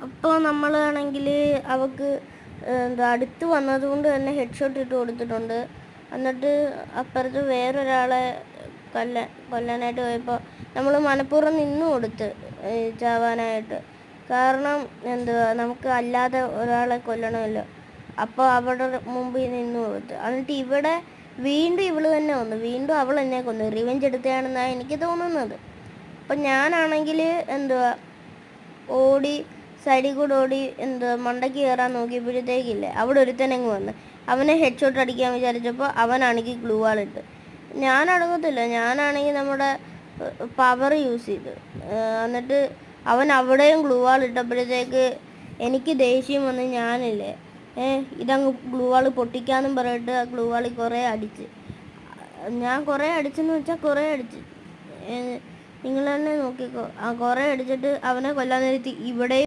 അപ്പോൾ നമ്മളാണെങ്കിൽ അവൾക്ക് എന്താ അടുത്ത് വന്നതുകൊണ്ട് തന്നെ ഹെഡ് ഷോട്ട് ഇട്ട് കൊടുത്തിട്ടുണ്ട്. എന്നിട്ട് അപ്പുറത്ത് വേറൊരാളെ കൊല്ലാനായിട്ട് പോയപ്പോൾ നമ്മൾ മനഃപൂർവ്വം നിന്ന് കൊടുത്ത് ചാവാനായിട്ട്. കാരണം എന്തുവാ, നമുക്ക് അല്ലാതെ ഒരാളെ കൊല്ലണമല്ലോ. അപ്പോൾ അവളുടെ മുമ്പിൽ നിന്ന് കൊടുത്ത്. എന്നിട്ട് ഇവിടെ വീണ്ടും ഇവള് തന്നെ വന്നു, വീണ്ടും അവൾ എന്നെ കൊന്നു. റിവെഞ്ച് എടുത്തതാണെന്നാണ് എനിക്ക് തോന്നുന്നത്. അപ്പം ഞാനാണെങ്കിൽ എന്തുവാ ഓടി സൈഡിൽ കൂടെ ഓടി മണ്ടയ്ക്ക് കയറാൻ നോക്കിയപ്പോഴത്തേക്കില്ലേ അവിടെ ഒരുത്തനങ്ങ് വന്ന് അവനെ ഹെഡ് ഷോട്ട് അടിക്കാൻ വിചാരിച്ചപ്പോൾ അവനാണെങ്കിൽ ഗ്ലൂ വാളിട്ട്. ഞാനടങ്ങത്തില്ല, ഞാനാണെങ്കിൽ നമ്മുടെ പവർ യൂസ് ചെയ്ത്. എന്നിട്ട് അവൻ അവിടെയും ഗ്ലൂ വാൾ ഇട്ടപ്പോഴത്തേക്ക് എനിക്ക് ദേഷ്യം വന്ന് ഞാനില്ലേ ഇതങ്ങ് ഗ്ലൂ വാൾ പൊട്ടിക്കാന്നും പറഞ്ഞിട്ട് ആ ഗ്ലൂ വാളിൽ കുറേ അടിച്ച്. ഞാൻ കുറേ അടിച്ചെന്ന് വെച്ചാൽ കുറേ അടിച്ച്, നിങ്ങൾ തന്നെ നോക്കിക്കോ. കുറേ അടിച്ചിട്ട് അവനെ കൊല്ലാൻ നേരത്തി ഇവിടെ